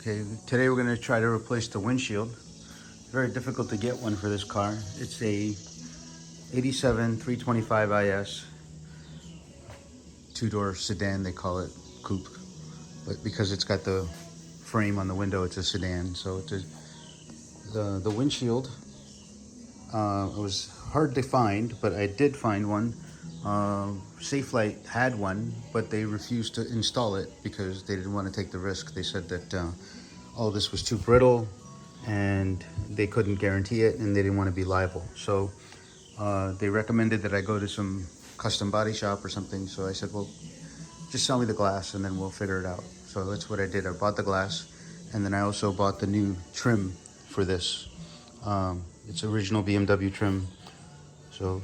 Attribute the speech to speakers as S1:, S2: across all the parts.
S1: Okay, today we're going to try to replace the windshield. Very difficult to get one for this car. It's a 87 325 IS, two-door sedan, they call it, coupe. But because it's got the frame on the window, it's a sedan. So it's the windshield, it was hard to find, but I did find one. Safelite had one, but they refused to install it because they didn't want to take the risk. They said that all this was too brittle and they couldn't guarantee it and they didn't want to be liable. So they recommended that I go to some custom body shop or something. So I said, well, just sell me the glass and then we'll figure it out. So that's what I did. I bought the glass, and then I also bought the new trim for this. It's original BMW trim. So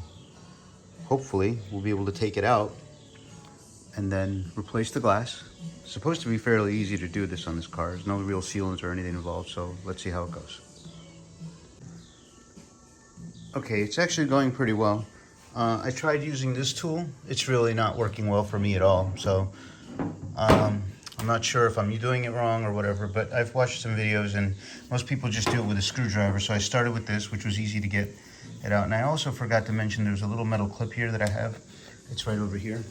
S1: hopefully we'll be able to take it out and then replace the glass. It's supposed to be fairly easy to do this on this car. There's no real sealants or anything involved, so let's see how it goes. Okay, it's actually going pretty well. I tried using this tool. It's really not working well for me at all. So I'm not sure if I'm doing it wrong or whatever, but I've watched some videos and most people just do it with a screwdriver. So I started with this, which was easy to get it out. And I also forgot to mention there's a little metal clip here that I have. It's right over here.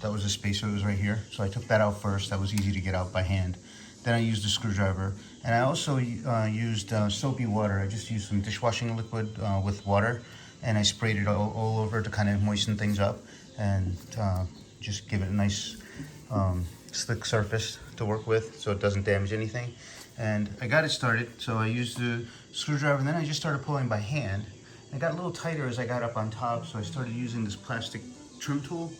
S1: That was a spacer, it was right here. So I took that out first. That was easy to get out by hand. Then I used a screwdriver. And I also used soapy water. I just used some dishwashing liquid with water, and I sprayed it all over to kind of moisten things up and just give it a nice slick surface to work with so it doesn't damage anything. And I got it started, so I used the screwdriver, and then I just started pulling by hand. It got a little tighter as I got up on top, so I started using this plastic trim tool,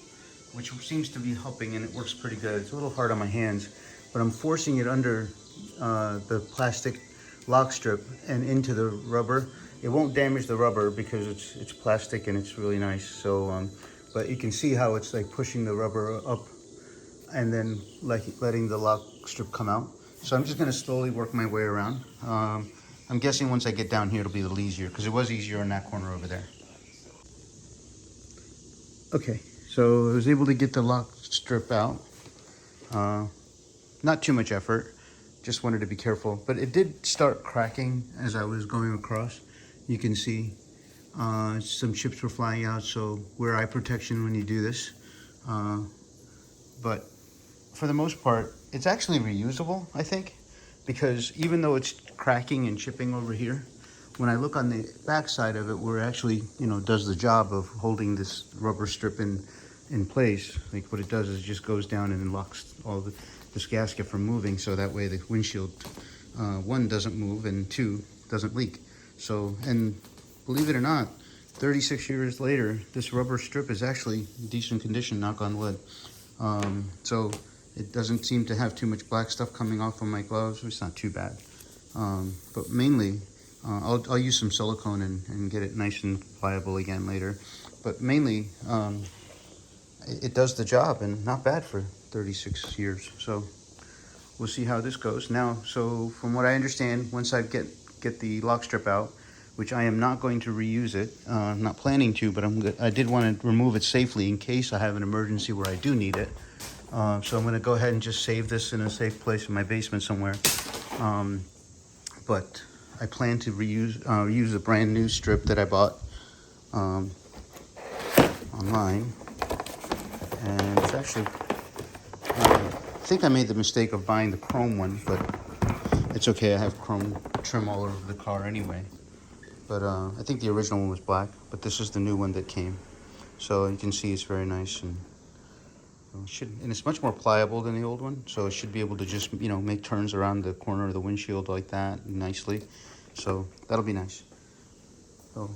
S1: which seems to be helping, and it works pretty good. It's a little hard on my hands, but I'm forcing it under the plastic lock strip and into the rubber. It won't damage the rubber because it's plastic and it's really nice. So, but you can see how it's like pushing the rubber up and then like letting the lock strip come out. So I'm just gonna slowly work my way around. I'm guessing once I get down here, it'll be a little easier because it was easier in that corner over there. Okay, so I was able to get the lock strip out. Not too much effort, just wanted to be careful. But it did start cracking as I was going across. You can see some chips were flying out, so wear eye protection when you do this. But for the most part, it's actually reusable, I think, because even though it's cracking and chipping over here, when I look on the back side of it, where it actually, does the job of holding this rubber strip in place, like what it does is it just goes down and locks all this gasket from moving, so that way the windshield, one, doesn't move, and two, doesn't leak. So, and believe it or not, 36 years later, this rubber strip is actually in decent condition, knock on wood. So it doesn't seem to have too much black stuff coming off of my gloves. It's not too bad. But mainly, I'll use some silicone and get it nice and pliable again later. But mainly, it does the job, and not bad for 36 years. So we'll see how this goes. Now, so from what I understand, once I get the lock strip out, which I am not going to reuse it, I'm not planning to, but I did want to remove it safely in case I have an emergency where I do need it. So I'm going to go ahead and just save this in a safe place in my basement somewhere. But I plan to use a brand new strip that I bought online. And it's actually, I think I made the mistake of buying the chrome one, but it's okay. I have chrome trim all over the car anyway. But I think the original one was black, but this is the new one that came. So you can see it's very nice, and and it's much more pliable than the old one. So it should be able to just, make turns around the corner of the windshield like that nicely. So that'll be nice. So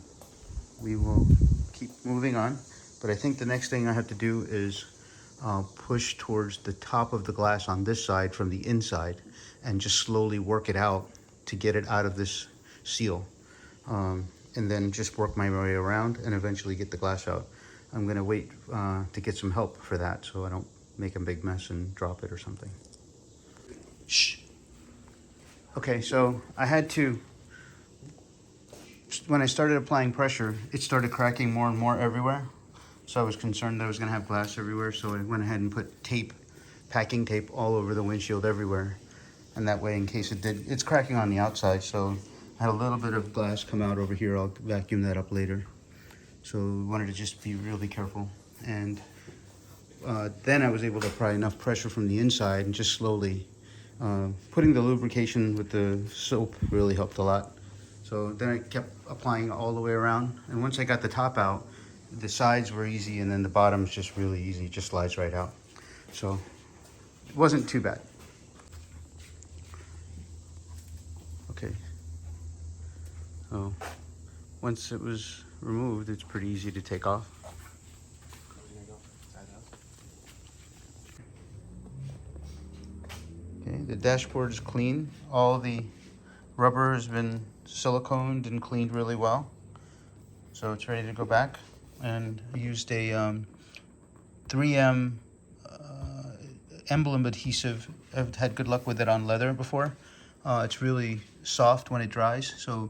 S1: we will keep moving on. But I think the next thing I have to do is push towards the top of the glass on this side from the inside and just slowly work it out to get it out of this seal. And then just work my way around and eventually get the glass out. I'm gonna wait to get some help for that so I don't make a big mess and drop it or something. Shh. Okay, so I had to, when I started applying pressure, it started cracking more and more everywhere. So I was concerned that I was gonna have glass everywhere, so I went ahead and put tape packing tape all over the windshield everywhere. And that way, in case it's cracking on the outside, so I had a little bit of glass come out over here. I'll vacuum that up later. So we wanted to just be really careful. And then I was able to apply enough pressure from the inside and just slowly, putting the lubrication with the soap really helped a lot. So then I kept applying all the way around. And once I got the top out, the sides were easy, and then the bottom's just really easy. It just slides right out. So it wasn't too bad. Okay. So once it was removed, it's pretty easy to take off. Okay, the dashboard is clean. All the rubber has been siliconed and cleaned really well. So it's ready to go back. And I used a 3M emblem adhesive. I've had good luck with it on leather before. It's really soft when it dries, so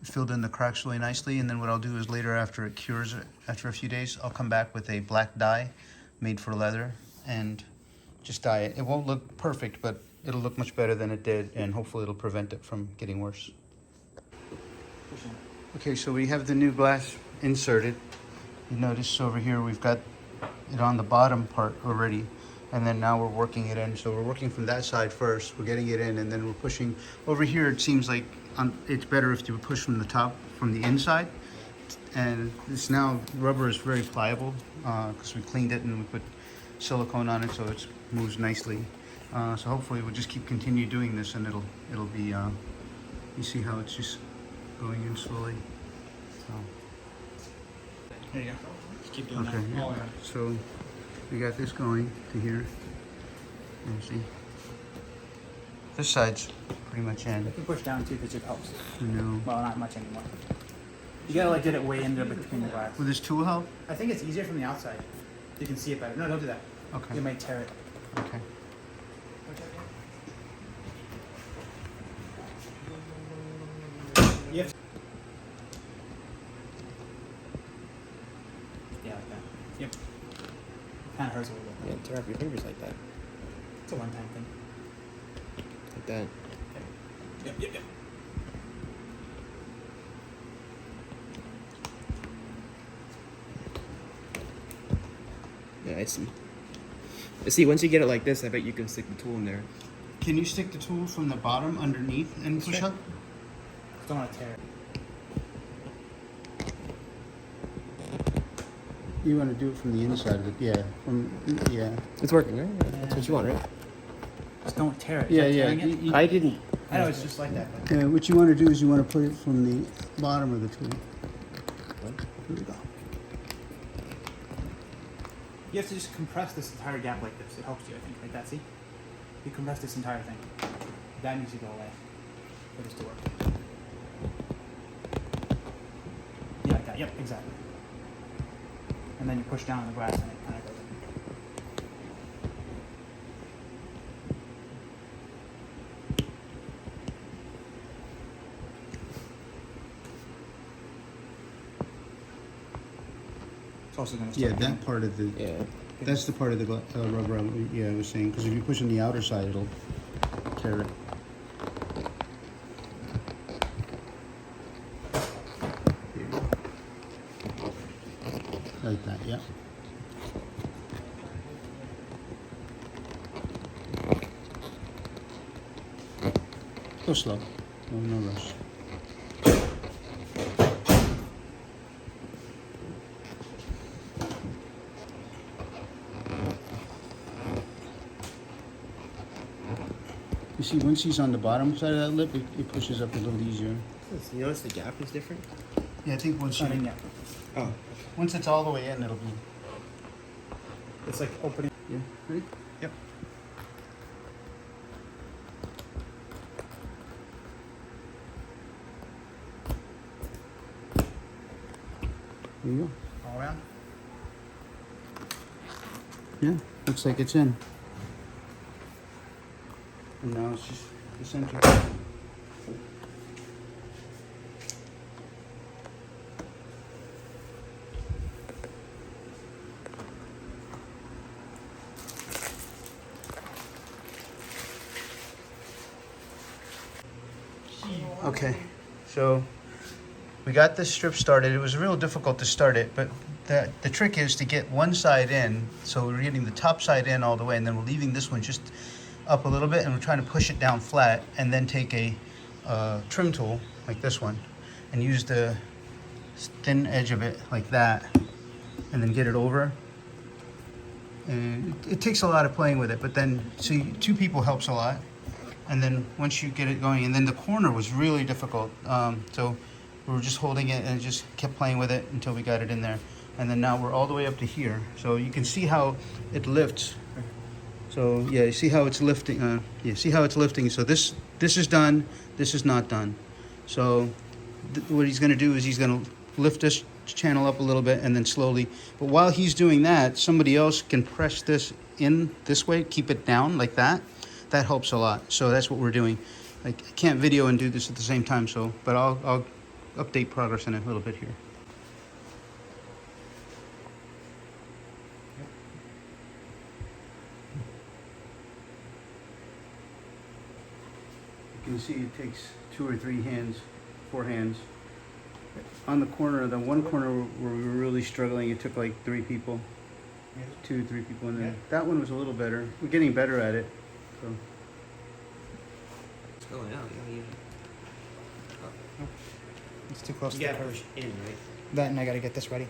S1: it filled in the cracks really nicely. And then what I'll do is later, after it cures, after a few days, I'll come back with a black dye made for leather and just dye it. It won't look perfect, but it'll look much better than it did, and hopefully it'll prevent it from getting worse. Okay, so we have the new glass inserted. You notice over here we've got it on the bottom part already, and then now we're working it in. So we're working from that side first, we're getting it in, and then we're pushing. Over here it seems like it's better if you push from the top, from the inside. And this now, rubber is very pliable because we cleaned it and we put silicone on it, so it moves nicely. So hopefully we'll just continue doing this, and it'll be, you see how it's just going in slowly. So.
S2: There you go. Just keep doing
S1: Okay,
S2: that.
S1: yeah.
S2: Oh, yeah.
S1: So we got this going to here. You see, this side's pretty much in.
S2: You can push down too because it helps.
S1: No.
S2: Well, not much anymore. You gotta like get it way in there between the glass.
S1: Will this tool help?
S2: I think it's easier from the outside. You can see it better. No, don't do that.
S1: Okay.
S2: You might tear it.
S1: Okay.
S2: You have yeah, like that. Yep. Kind of hurts a little bit.
S3: Yeah, tear up your fingers like that.
S2: It's a one-time thing.
S3: Like that.
S2: Yep.
S3: Yeah, I see. See, once you get it like this, I bet you can stick the tool in there.
S1: Can you stick the tool from the bottom underneath and push up?
S2: Don't want to tear it.
S1: You want to do it from the inside of it, yeah. Yeah.
S3: It's working, right? Yeah, that's what you want, right?
S2: Just don't tear it.
S1: Yeah,
S2: Is that
S1: yeah.
S2: tearing it?
S3: I didn't.
S2: I know it's just like that. But
S1: Yeah, what you want to do is you want to put it from the bottom of the tool. Here we go.
S2: you have to just compress this entire gap like this. It helps you, I think. Like that. See? You compress this entire thing. That needs to go away for this to work. Yeah, like that. Yep, exactly. And then you push down on the glass and it kind of goes in. It's also going to
S1: Yeah, that part of the,
S3: Yeah.
S1: that's the part of the rubber, I was saying, because if you push on the outer side, it'll tear it. Here you go. Like that, yeah. Go slow. No rush. You see, once he's on the bottom side of that lip, it pushes up a little easier.
S3: You notice the gap is different?
S1: Yeah, I think once
S2: Not in yet.
S3: Oh.
S1: once it's all the way in, it'll be.
S2: It's like opening.
S1: Yeah. Ready?
S2: Yep.
S1: There you go.
S2: All around.
S1: Yeah, looks like it's in. And now it's just the center. Okay, so we got this strip started. It was real difficult to start it, but the trick is to get one side in. So we're getting the top side in all the way, and then we're leaving this one just up a little bit, and we're trying to push it down flat, and then take a trim tool like this one and use the thin edge of it like that, and then get it over. And it takes a lot of playing with it, but then see, two people helps a lot. And then once you get it going, and then the corner was really difficult. So we were just holding it and just kept playing with it until we got it in there. And then now we're all the way up to here. So you can see how it lifts. So yeah, you see how it's lifting. You see how it's lifting. So this is done. This is not done. So what he's going to do is he's going to lift this channel up a little bit and then slowly. But while he's doing that, somebody else can press this in this way, keep it down like that. That helps a lot. So that's what we're doing. Like, I can't video and do this at the same time, so but I'll update progress in a little bit here. You can see it takes 2 or 3 hands, 4 hands. On the corner, the one corner where we were really struggling, it took like 3 people, 2 or 3 people, and then that one was a little better. We're getting better at it. So.
S3: It's going out. You
S2: It's too close to
S3: gotta
S2: the curve.
S3: push in, right?
S2: That, and I gotta get this ready.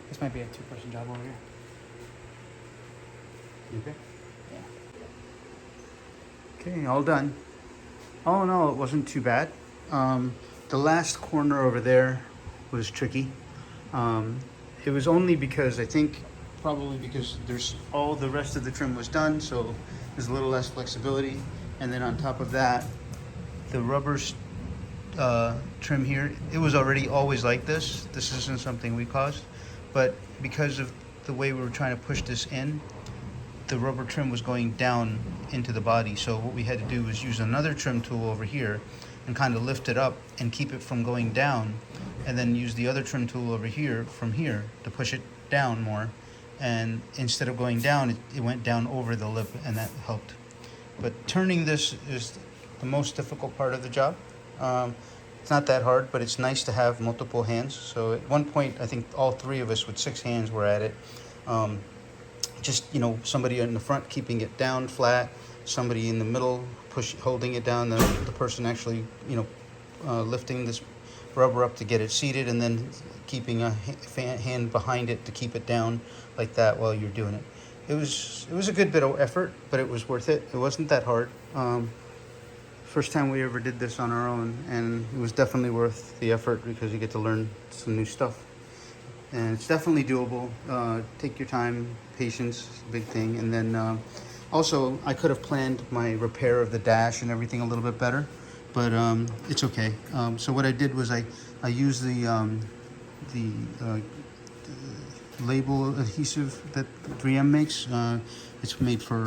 S2: This might be a 2-person job over here.
S1: Okay.
S2: Yeah.
S1: Okay, all done. Oh no, it wasn't too bad. The last corner over there was tricky. It was only because I think probably because there's all the rest of the trim was done, so there's a little less flexibility. And then on top of that, the rubber trim here, it was already always like this. This isn't something we caused, but because of the way we were trying to push this in, the rubber trim was going down into the body. So what we had to do was use another trim tool over here and kind of lift it up and keep it from going down, and then use the other trim tool over here from here to push it down more. And instead of going down, it went down over the lip, and that helped. But turning this is the most difficult part of the job. It's not that hard, but it's nice to have multiple hands. So at one point, I think all 3 of us with 6 hands were at it. Just, you know, somebody in the front keeping it down flat, somebody in the middle holding it down, the person actually, you know, lifting this rubber up to get it seated, and then keeping a hand behind it to keep it down like that while you're doing it. It was a good bit of effort, but it was worth it. It wasn't that hard. First time we ever did this on our own, and it was definitely worth the effort because you get to learn some new stuff. And it's definitely doable. Take your time, patience, big thing. And then also, I could have planned my repair of the dash and everything a little bit better, but it's okay. So what I did was I used the label adhesive that 3M makes. It's made for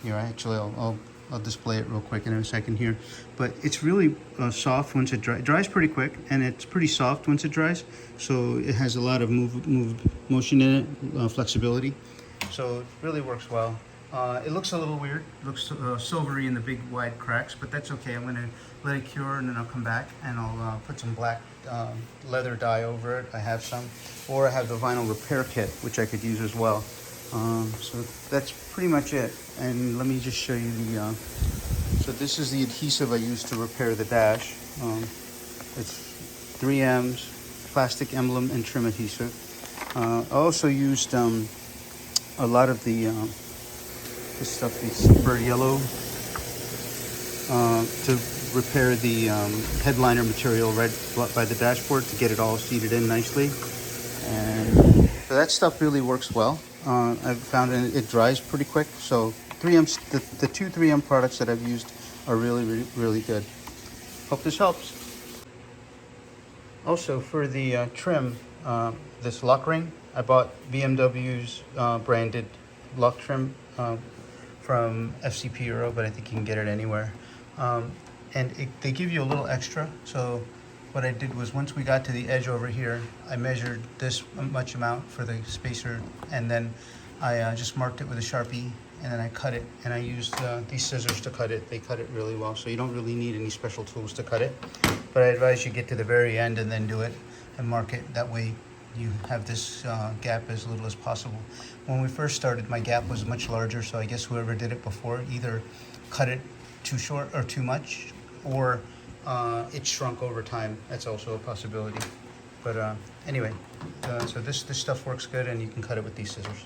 S1: here. Actually, I'll display it real quick in a second here. But it's really soft once it dries. It dries pretty quick, and it's pretty soft once it dries. So it has a lot of motion in it, flexibility. So it really works well. It looks a little weird. It looks silvery in the big wide cracks, but that's okay. I'm gonna let it cure, and then I'll come back and I'll put some black leather dye over it. I have some, or I have the vinyl repair kit, which I could use as well. So that's pretty much it. And let me just show you the, so this is the adhesive I used to repair the dash. It's 3M's plastic emblem and trim adhesive. I also used a lot of the this stuff, the super yellow, to repair the headliner material right by the dashboard to get it all seated in nicely. And so that stuff really works well. I've found it dries pretty quick. So 3M's, the 2 3M products that I've used are really good. Hope this helps. Also for the trim, this lock ring, I bought BMW's branded lock trim from FCP Euro, but I think you can get it anywhere. And they give you a little extra. So what I did was, once we got to the edge over here, I measured this much amount for the spacer, and then I just marked it with a Sharpie and then I cut it, and I used these scissors to cut it. They cut it really well, so you don't really need any special tools to cut it. But I advise you get to the very end and then do it and mark it. That way you have this gap as little as possible. When we first started, my gap was much larger, so I guess whoever did it before either cut it too short or too much, or it shrunk over time. That's also a possibility. But anyway, so this stuff works good, and you can cut it with these scissors.